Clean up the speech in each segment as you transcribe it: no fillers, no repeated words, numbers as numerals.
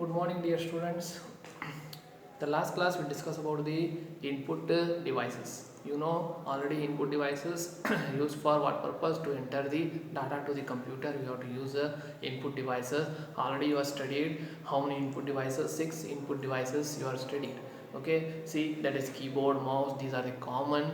Good morning, dear students. The last class we discussed about the input devices. You know already input devices used for what purpose? To enter the data to the computer. You have to use input devices. Already you have studied how many input devices? 6 input devices you are studied. Okay, see that is keyboard, mouse. These are the common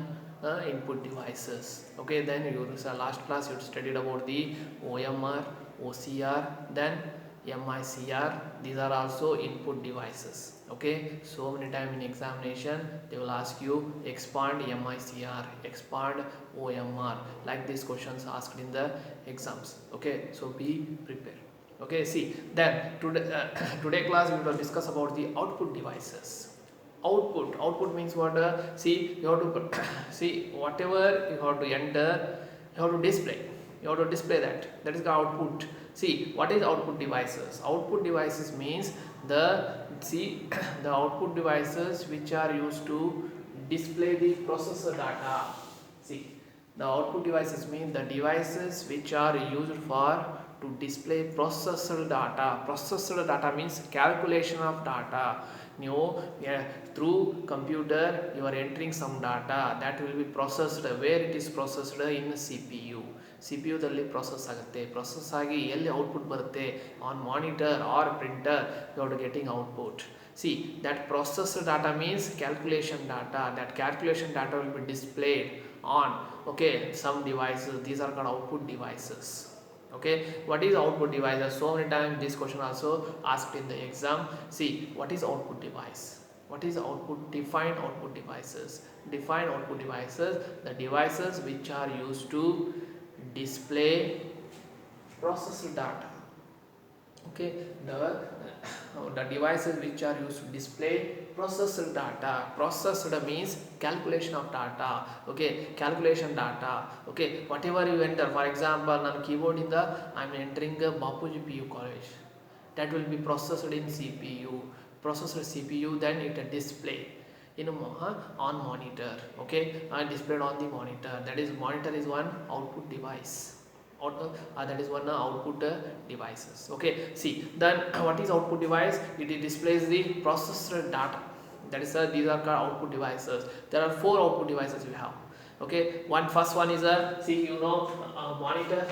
input devices. Okay, then you last class you studied about the OMR, OCR, then MICR. These are also input devices. Okay, so many time in examination they will ask you expand MICR, expand OMR, like these questions asked in the exams. Okay, so be prepared. Okay, see then today today class we will discuss about the output devices. Output means what? See, you have to see whatever you have to enter, you have to display. You have to display that is the output. See, what is output devices? Output devices means the see the output devices which are used to display the processor data. See, the output devices mean the devices which are used for to display processor data. Processor data means calculation of data. Through computer you are entering some data that will be processed. Where it is processed? In CPU. CPU ದಲ್ಲಿ process ಆಗುತ್ತೆ. Process ಆಗಿ ಎಲ್ಲಿ output ಬರುತ್ತೆ? On monitor or printer you are getting output. See, that processor data means calculation data. That calculation data will be displayed on some devices. These are called output devices. Okay, what is output devices? So many times this question also asked in the exam. See, what is output device? What is output? Define output devices. Define output devices: the devices which are used to display processor data. Okay, the devices which are used to display processor data. Processed means calculation of data. Okay, calculation data. Okay, whatever you enter, for example ನಾನು keyboard ಇಂದ I am entering Bapuji PU college, that will be processed in CPU. Processed CPU, then it display in on monitor. Okay, and displayed on the monitor. That is, monitor is one output device. That is one output devices. Okay, see then what is output device? It displays the processor data. That is these are called output devices. There are 4 output devices we have. Okay, first one is see, you know, monitor,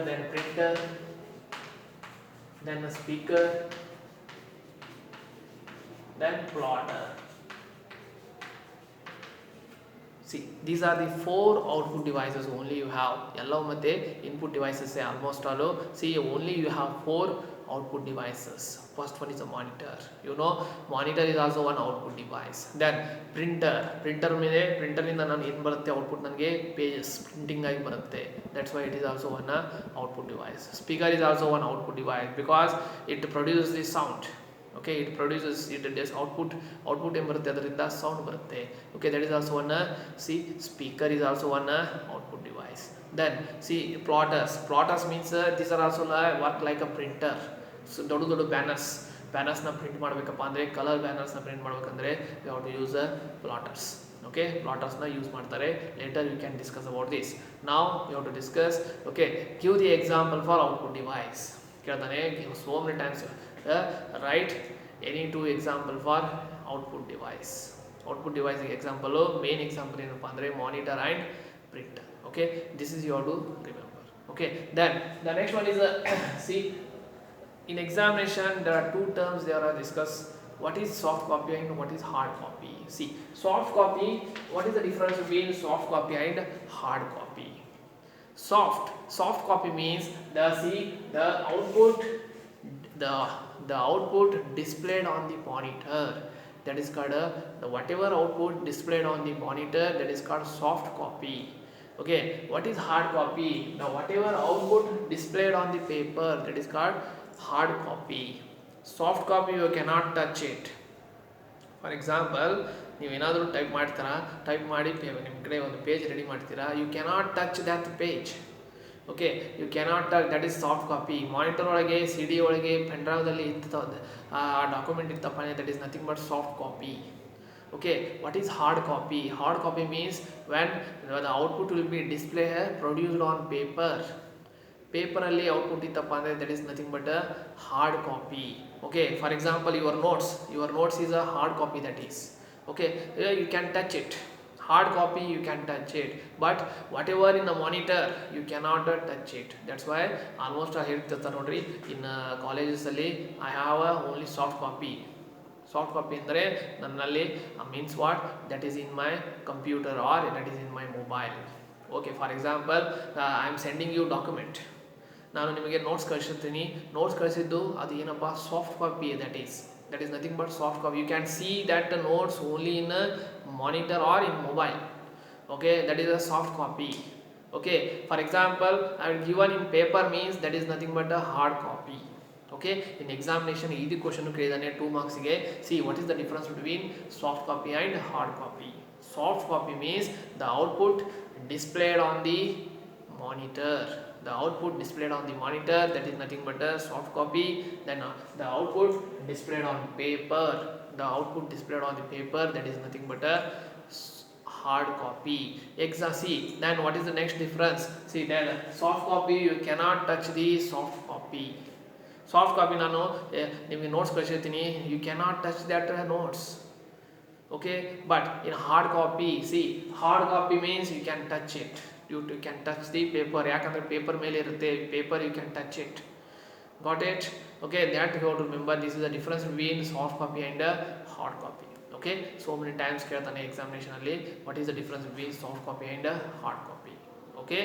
then printer, then a speaker, then plotter. See, these are the 4 output devices only you have. Yellow mate input devices say almost all. See, only you have 4 output devices. First one is a monitor. You know, monitor is also one output device. Then printer. Printer means printer ಇಂದ ನಾನು ಏನು ಬರುತ್ತೆ output ನನಗೆ pages printing ಆಗಿ ಬರುತ್ತೆ. That's why it is also one output device. Speaker is also one output device because it produces the sound. Okay, it produces, it does output ಏನು ಬರುತ್ತೆ ಅದರಿಂದ sound ಬರುತ್ತೆ. Okay, that is also one see, speaker is also one output device. Then see, plotters means these are also work like a printer. So ದೊಡ್ಡ banners ನ print ಮಾಡಬೇಕಪ್ಪ ಅಂದ್ರೆ, colour banners ನ print ಮಾಡಬೇಕಂದ್ರೆ you have to use plotters. Okay, plotters na use ಮಾಡ್ತಾರೆ. Later we can discuss about this. Now you have to discuss. Okay, give the example for output device. ಕೇಳ್ತಾನೆ, give so many times write any 2 example for output device. Output device example, main example ಏನಪ್ಪ ಅಂದ್ರೆ monitor and printer. Okay, this is you have to remember. Okay, then the next one is see, in examination there are 2 terms they are discussed. What is soft copy and what is hard copy? See, soft copy, what is the difference between soft copy and hard copy? Soft copy means the output, the output displayed on the monitor, that is called the whatever output displayed on the monitor, that is called soft copy. Okay, what is hard copy? The whatever output displayed on the paper, that is called hard copy. Soft copy you cannot touch it. For example, ನೀವೇನಾದರೂ type ಮಾಡಿ ನಿಮ್ಮ ಕಡೆ ಒಂದು page ready ಮಾಡ್ತೀರಾ, you cannot touch that page. Okay, you cannot touch, that is soft copy. Monitor ಒಳಗೆ CD ಒಳಗೆ ಪೆನ್ಡ್ರೈವ್ದಲ್ಲಿ ಇರ್ತದೆ ಆ document ಇರ್ತಪ್ಪ, that is nothing but soft copy. Okay, what is hard copy? Hard copy means when the output will be displayed produced on paper. ಪೇಪರಲ್ಲಿ output ಇತ್ತಪ್ಪ ಅಂದರೆ that is nothing but a hard copy. Okay, for example your notes is a hard copy that is. Okay, you can touch it. Hard copy you can touch it, but whatever in the monitor you cannot touch it. That's why almost ಹೇಳ್ತಿರ್ತಾರೆ ನೋಡ್ರಿ, in colleges ಅಲ್ಲಿ I have only soft copy. Soft copy ಅಂದರೆ ನನ್ನಲ್ಲಿ means what, that is in my computer or that is in my mobile. Okay, for example I am sending you document. ನಾನು ನಿಮಗೆ notes ಕಳಿಸಿರ್ತೀನಿ, notes ಕಳಿಸಿದ್ದು ಅದು ಏನಪ್ಪ, soft copy. that is nothing but soft copy. You can see that notes only in a monitor or in mobile. Okay, that is a soft copy. Okay, for example I will given in paper means that is nothing but a hard copy. Okay, in examination easy question ಕೇಳಿದಾನೆ 2 marks ಗೆ. See what is the difference between soft copy and hard copy. Soft copy means the output displayed on the monitor. The output displayed on the monitor, that is nothing but a soft copy. Then the output displayed on paper, the output displayed on the paper, that is nothing but a hard copy. See, then what is the next difference? See, then soft copy you cannot touch the soft copy. Soft copy ನಾನು ನಿಮಗೆ notes ಕಳಿಸಿರ್ತೀನಿ, you cannot touch that notes. Okay, but in hard copy, see, hard copy means you can touch it. You can touch the paper, ಯಾಕಂದ್ರೆ paper ಮೇಲೆ ಇರುತ್ತೆ, paper you can touch it. Got it? Okay, that you have to remember. This is the difference between soft copy and hard copy. Okay, so many times ಕೇಳ್ತಾನೆ examination ಅಲ್ಲಿ, what is the difference between soft copy and hard copy. Okay,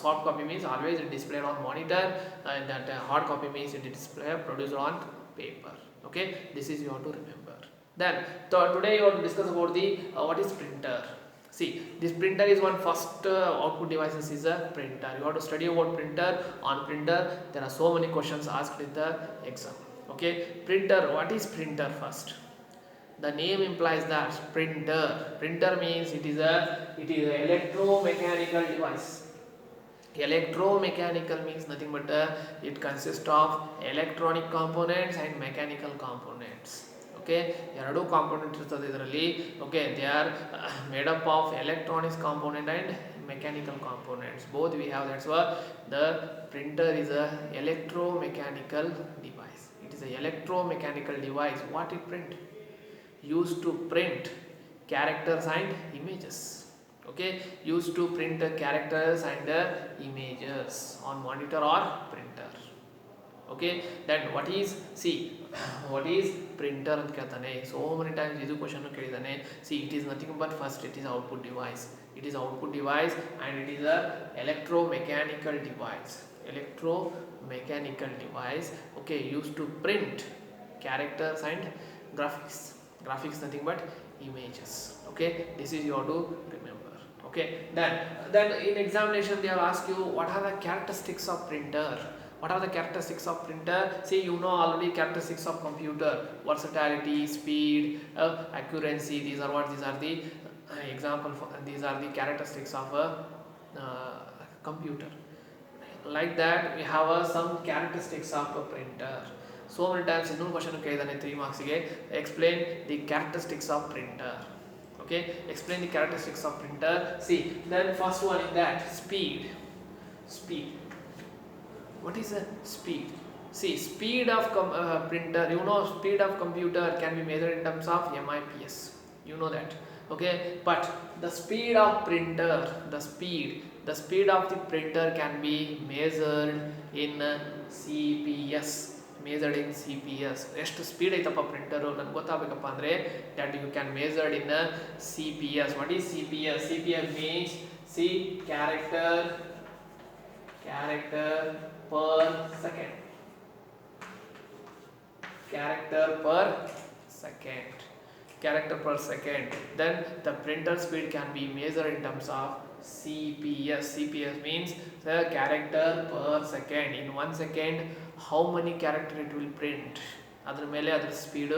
soft copy means always it displayed on monitor, and that hard copy means it is displayed produced on paper. Okay, this is you have to remember. Then today you have to discuss about the what is printer. See, this printer is one first output devices is a printer. You have to study about printer. On printer there are so many questions asked in the exam. Okay, printer, what is printer first? The name implies that printer. Printer means it is a electromechanical device. Electromechanical means nothing but it consists of electronic components and mechanical components. Okay, ಎರಡು component ಇರ್ತದೆ ಇದರಲ್ಲಿ. Okay, they are made up of electronics component and mechanical components, both we have. That's why the printer is a electromechanical device. It is a electromechanical device. What it print? used to print characters and images. Okay, used to print characters and images on monitor or printer. Okay, then what is, see, what is printer ಅಂತ ಕೇಳ್ತಾನೆ. so many times ಇದು question ಕೇಳಿದಾನೆ. see, it is nothing but first it is output device. It is output device and it is a electromechanical device. Electromechanical device. Okay, used to print characters and graphics. Graphics nothing but images. Okay, this is you have to remember. Okay, then in examination they will ask you what are the characteristics of printer. What are the characteristics of printer? See, you know already characteristics of computer: versatility, speed, accuracy. These are the example for, these are the characteristics of a computer. Like that we have some characteristics of a printer. So many times ಇನ್ನೊಂದು question ಕೇಳಿದಾನೆ 3 ಮಾರ್ಕ್ಸ್ಗೆ. explain the characteristics of printer. Okay, explain the characteristics of printer. See, then first one is that speed. What is a speed? See, speed of printer, you know, speed of computer can be measured in terms of MIPS, you know that. Okay, but the speed of printer, the speed of the printer can be measured in CPS. measured in CPS. ಎಷ್ಟು speed ಐತಪ್ಪ printer ನನಗೆ ಗೊತ್ತಾಗಬೇಕಪ್ಪ ಅಂದರೆ that you can measured in CPS. what is CPS? CPS means character per second. Character per second. Then the printer speed can be measured in terms of CPS. CPS means the character per second. In 1 second how many character it will print, ಅದರ ಮೇಲೆ ಅದರ speed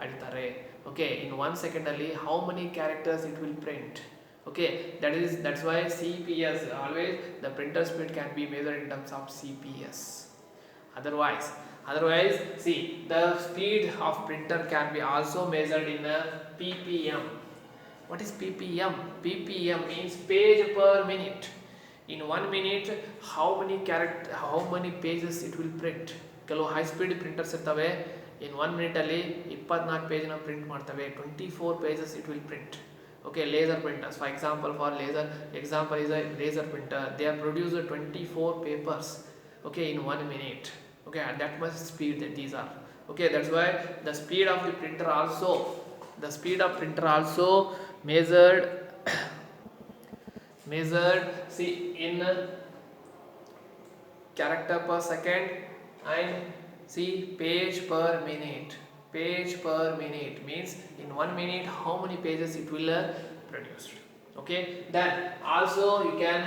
ಅಳಿತಾರೆ. Okay, in 1 second ಅಲ್ಲಿ how many characters it will print. Okay, that's why CPS, always the printer speed can be measured in terms of CPS. Otherwise see, the speed of printer can be also measured in PPM. What is PPM? PPM means page per minute. In 1 minute how many pages it will print. ಕೆಲವು high speed printers ಇರ್ತವೆ, ಇನ್ 1 minute ಅಲ್ಲಿ 24 ಪೇಜ್ನ print ಮಾಡ್ತವೆ, 24 pages it will print. Okay, laser printers, for example, is a laser printer. They have produced 24 papers, okay, in 1 minute. Okay, at that much speed that these are. Okay, that's why the speed of the printer also measured see in character per second and see page per minute means in 1 minute how many pages it will produce. Okay, then also you can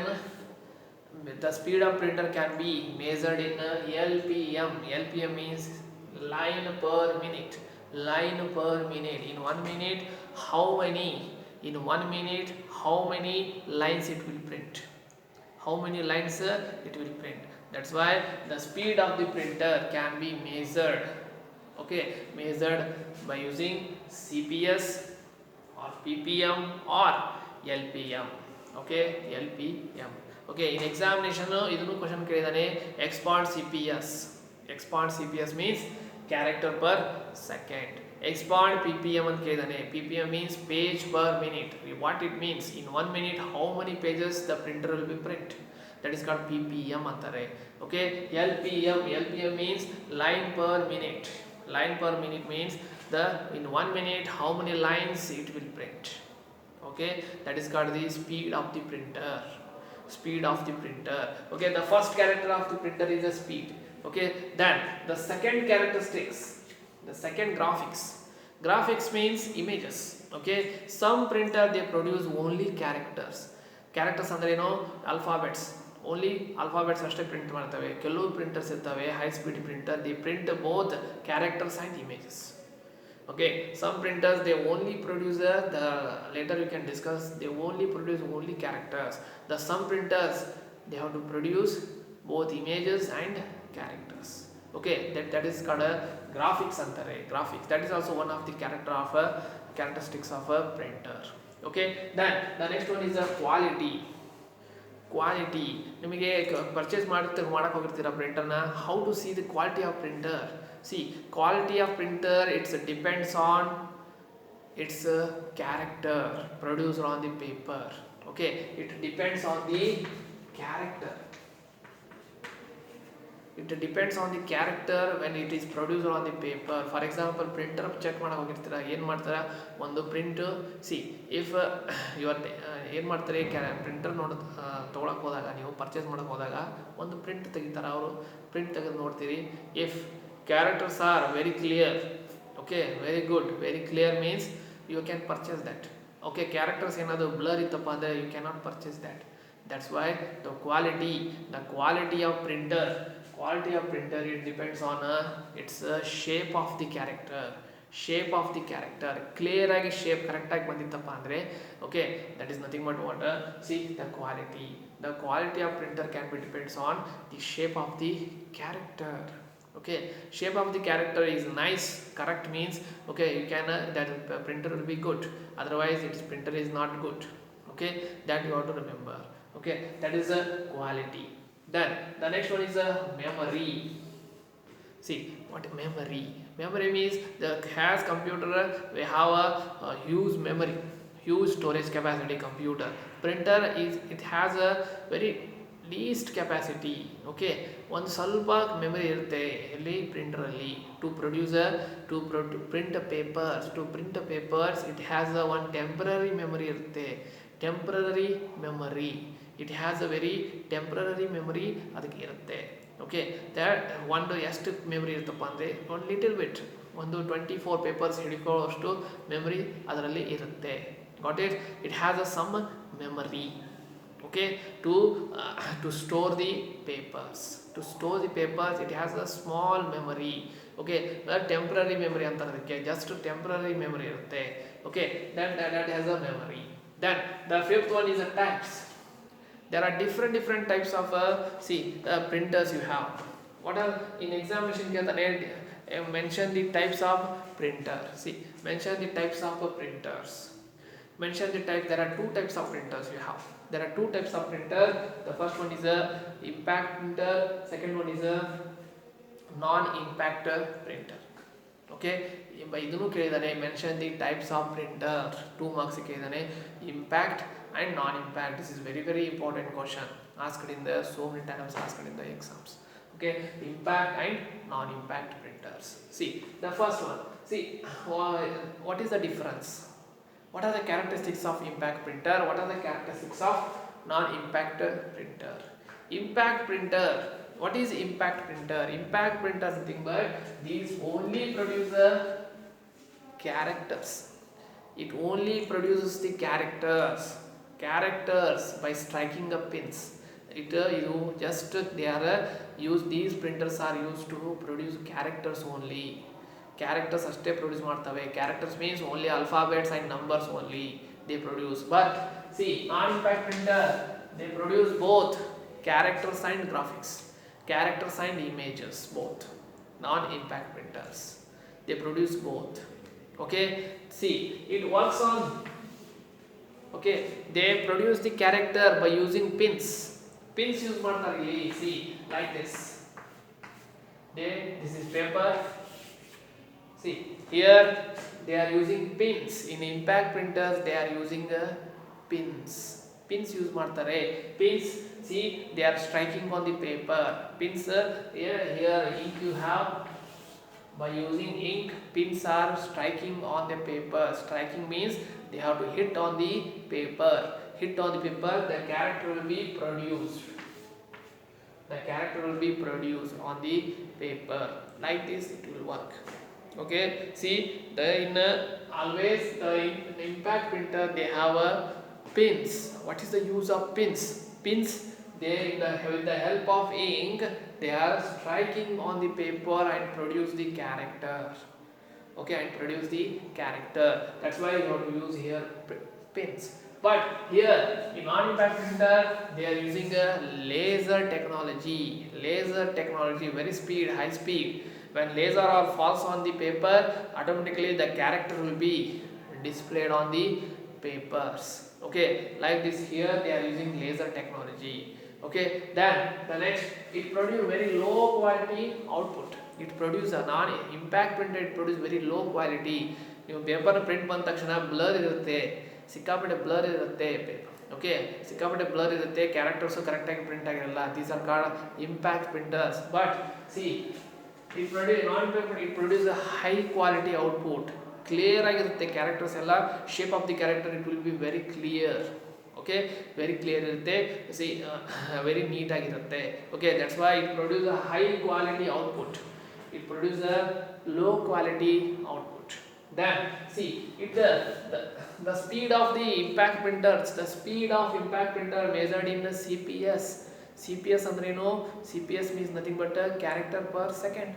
the speed of printer can be measured in LPM means line per minute. In 1 minute how many lines it will print. That's why the speed of the printer can be measured. Okay, measured by using CPS or PPM or LPM. Okay, LPM. Okay, in examination idunu question kelidane expand CPS means character per second. Expand PPM ant kelidane. PPM means page per minute. What it means, in 1 minute how many pages the printer will be print, that is called PPM antare. Okay, LPM means line per minute means in 1 minute how many lines it will print. Okay, that is called the speed of the printer. Okay, the first character of the printer is the speed. Okay, then the second characteristics, the second graphics means images. Okay, some printer they produce only characters ಅಂದ್ರೆ ಏನು, alphabets, only alphabets ಅಷ್ಟೇ print ಮಾಡ್ತವೆ. ಕೆಲವು printers ಇರ್ತವೆ high speed printer, the print both characters and images. Okay, some printers they only produce later you can discuss, they only produce only characters. The some printers they have to produce both images and characters. Okay, that is called a graphics antare. Graphics, that is also one of the characteristics of a printer. Okay, then the next one is the quality. ನಿಮಗೆ purchase ಮಾಡಕ್ಕೆ ಹೋಗಿರ್ತೀರಾ ಪ್ರಿಂಟರ್ನ, how to see the quality of printer. See, quality of printer it depends on its character produced on the paper. Okay, it depends on the character. When it is produced on the paper. For example, printer check ಮಾಡಕ್ಕೆ ಹೋಗಿರ್ತೀರಾ, ಏನು ಮಾಡ್ತಾರೆ, ಒಂದು print C if your ಏನು ಮಾಡ್ತಾರೆ, printer ತೊಗೊಳಕ್ಕೆ ಹೋದಾಗ, ನೀವು purchase ಮಾಡೋಕ್ಕೆ ಹೋದಾಗ ಒಂದು ಪ್ರಿಂಟ್ ತೆಗಿತಾರೆ ಅವರು. ಪ್ರಿಂಟ್ ತೆಗೆದು ನೋಡ್ತೀರಿ, if characters are very clear, okay, very good, very clear means you can purchase that. Okay, characters ಏನದು blur ಇತ್ತಪ್ಪ ಅಂದರೆ you cannot purchase that. That's why the quality of printer it depends on its shape of the character. Clear ಆಗಿ shape correct ಆಗಿ ಬಂದಿತ್ತಪ್ಪ ಅಂದರೆ, okay, that is nothing but what, see the quality of printer can be depends on the shape of the character. Okay, shape of the character is nice, correct means, okay, you can that printer will be good, otherwise its printer is not good. Okay, that you have to remember. Okay, that is a quality. Then the next one is a memory. See what memory means, the has computer we have a huge memory, huge storage capacity. Computer printer it has a very least capacity. Okay, ಒಂದು ಸ್ವಲ್ಪ memory ಇರುತ್ತೆ ಎಲ್ಲಿ, ಪ್ರಿಂಟರಲ್ಲಿ. To print papers it has one temporary memory ಇರುತ್ತೆ. It has a very temporary memory ಅದಕ್ಕೆ ಇರುತ್ತೆ. Okay, that ಒಂದು ಎಷ್ಟು ಮೆಮರಿ ಇರುತ್ತಪ್ಪ ಅಂದರೆ ಒಂದು ಲಿಟಲ್ ಬಿಟ್, ಒಂದು 24 ಪೇಪರ್ಸ್ ಹಿಡ್ಕೊಳ್ಳೋಷ್ಟು ಮೆಮರಿ ಅದರಲ್ಲಿ ಇರುತ್ತೆ. Got it? It has a some memory. Okay, to store the papers. It has a small memory. Okay, the temporary memory anta adike just temporary memory irutte. Okay, then that has a memory. Then the fifth one is the types. There are different types of printers you have. What are in examination mention the types of printer. Mention the types of printers. There are 2 types of printers you have. There are two types of printer. The first one is a impact printer, second one is a non-impact printer. Okay, ಇದನ್ನು ಕೇಳಿದಾನೆ mention the types of printer 2 marks ಕೇಳಿದಾನೆ impact and non-impact. This is very important question asked in the so many times asked in the exams. Okay, impact and non-impact printers. See the first one. See what is the difference? What are the characteristics of impact printer? What are the characteristics of non-impact printer? Impact printer. What is impact printer? Impact printer nothing but these only produce the characters. It only produces the characters by striking the pins. You just they are used. These printers are used to produce characters only. Characters ಅಷ್ಟೇ produce ಮಾಡ್ತವೆ. Characters means only alphabets and numbers only they produce. But see non-impact printer they produce both characters and graphics, characters and images both. Non-impact printers they produce both. Okay, see it works on. Okay, they produce the character by using pins use ಮಾಡ್ತಾರೆ ಇಲ್ಲಿ. See like this this is paper. See here they are using pins. In impact printers they are using pins use ಮಾಡ್ತಾರೆ. Pins, see they are striking on the paper. Pins here ink you have. By using ink, pins are striking on the paper. Striking means they have to hit on the paper. Hit on the paper, the character will be produced. The character will be produced on the paper. Like this it will work. Okay, see always the impact printer they have pins. What is the use of pins? Pins they with the help of ink they are striking on the paper and produce the character. Okay, and produce the character. That's why you have to use here pins. But here in non-impact printer they are using a laser technology. Very high speed. When laser or falls on the paper, automatically the character will be displayed on the papers. Okay, like this here they are using laser technology. Okay, then the next it produce very low quality output. It produce a non-impact printer. It produce very low quality. ನೀವು paper print ಬಂದ ತಕ್ಷಣ blur ಇರುತ್ತೆ, ಸಿಕ್ಕಾಪಟ್ಟೆ blur ಇರುತ್ತೆ. Okay, ಸಿಕ್ಕಾಪಟ್ಟೆ blur ಇರುತ್ತೆ, characters ಕರೆಕ್ಟಾಗಿ print ಆಗಿರಲ್ಲ. These are called impact printers. But C it produce a high quality output. Clear ಆಗಿರುತ್ತೆ ಕ್ಯಾರೆಕ್ಟರ್ಸ್ ಎಲ್ಲ. Shape of the character it will be very clear. Okay, very clear ಇರುತ್ತೆ. C very neat ಆಗಿರುತ್ತೆ. Okay, that's why it produce a high quality output. It produce a low quality output. Then see it the speed of the impact printers. The speed of impact printer measured in the CPS. CPS ಅಂದ್ರೆ ಏನು? CPS means nothing but a character per second.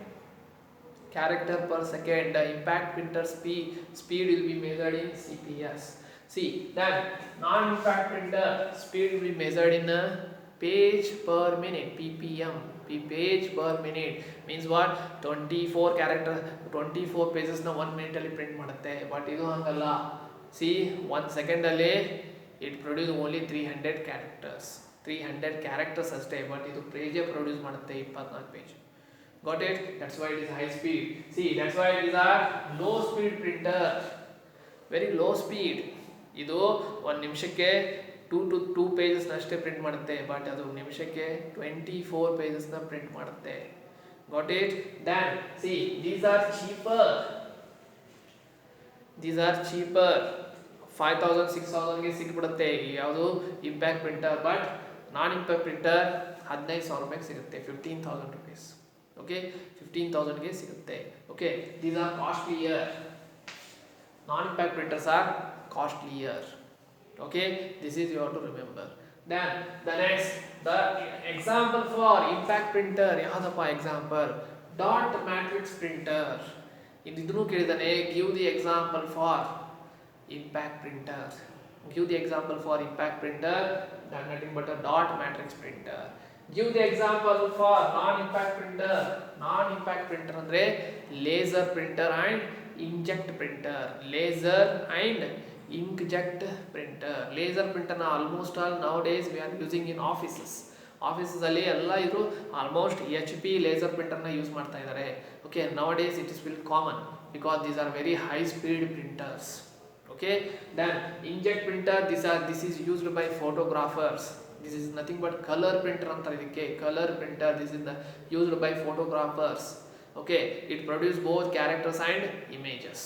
Character per second. The impact printer speed will be measured in CPS. See then non-impact printer speed will be measured in a page per minute, ppm. Page per minute means what? 24 pages na 1 minute ಅಲ್ಲಿ print ಮಾಡುತ್ತೆ. But ಇದು ಹಂಗಲ್ಲ. See 1 second ಅಲ್ಲಿ it produce only 300 characters ಅಷ್ಟೇ. But ಇದು ಪೇಜೇ produce ಮಾಡುತ್ತೆ 24 page. Got it? That's why it is high speed. See that's why it is or low speed printer. Very low speed. ಇದು 1 ನಿಮಿಷಕ್ಕೆ 2 pages ಅಷ್ಟೇ ಪ್ರಿಂಟ್ ಮಾಡುತ್ತೆ. But ಅದು ನಿಮಿಷಕ್ಕೆ 24 pages ಪ್ರಿಂಟ್ ಮಾಡುತ್ತೆ. Got it? Then see these are cheaper. 5000 6000 ಗೆ ಸಿಕ್ಬಿಡುತ್ತೆ ಯಾವುದು ಇಂಪ್ಯಾಕ್ಟ್ ಪ್ರಿಂಟರ್. ಬಟ್ ನಾನ್ ಇಂಪ್ಯಾಕ್ಟ್ ಪ್ರಿಂಟರ್ 15000 ರೂಪಾಯಿಗೆ ಸಿಗುತ್ತೆ. 15000 rupees. ಓಕೆ, 15000 ಗೆ ಸಿಗುತ್ತೆ. Okay, these are costlier. ನಾನ್ impact printers are costlier. Okay, this is you have to remember. Then the next, the example for impact printer yahadappa example dot matrix printer. Idinu kelidane, give the example for impact printer. Give the example for impact printer. Nothing but a dot matrix printer. Give the example for non-impact printer. Non-impact printer andre laser printer and inkjet printer. Laser and inkjet printer. Laser printer na almost all nowadays we are using in offices. ಆಫೀಸಲ್ಲಿ ಎಲ್ಲ ಇವರು almost H P laser ಪ್ರಿಂಟರ್ನ use ಮಾಡ್ತಾ ಇದ್ದಾರೆ. Okay, now days it is will common because these are very high speed printers. Okay, then inkjet printer, this is used by photographers. This is nothing but color printer anತಾರೆ ಇದಕ್ಕೆ. Color printer, this is the used by photographers. Okay, it produce both characters and images.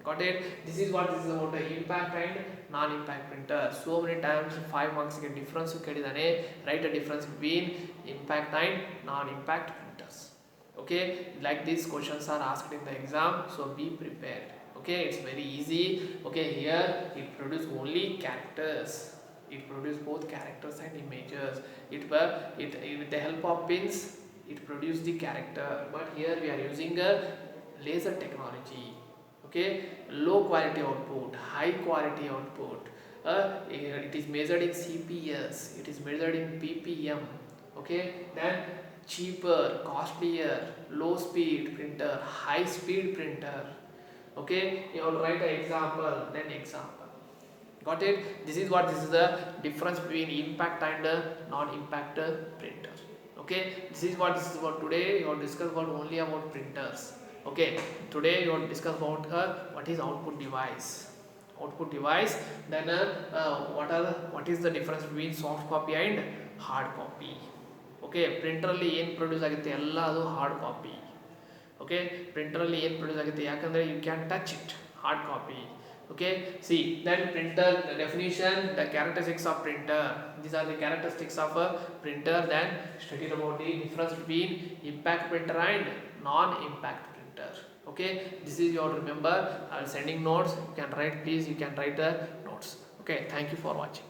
Got it? This is what this is about the impact and non-impact printer. So many times 5 marks get difference ಕೇಳಿದಾನೆ. Write a difference between impact and non-impact printers. Okay, like these questions are asked in the exam, so be prepared. Okay, it's very easy. Okay, here it produce only characters. It produce both characters and images. It with the help of pins it produce the character, but here we are using a laser technology. Okay, low quality output, high quality output. It is measured in CPS, it is measured in ppm. Okay, then cheaper, costlier, low speed printer, high speed printer. Okay, you will write an example, then example. Got it? This is the difference between impact and non-impact printer. Okay, this is about today. You will discuss about only about printers. Okay, today you will discuss about what is output device. Then what is the difference between soft copy and hard copy. Okay, printer ಅಲ್ಲಿ ಏನು produce ಆಗುತ್ತೆ ಎಲ್ಲ ಅದು hard copy. Okay, ಪ್ರಿಂಟರಲ್ಲಿ ಏನು produce ಆಗುತ್ತೆ ಯಾಕಂದರೆ you can touch it, hard copy. Okay, see then printer definition, the characteristics of printer. These are the characteristics of printer. Then studied about the difference between impact printer and non impact printer. Okay, this is your remember. I will sending notes. You can write, please. You can write the notes. Okay, thank you for watching.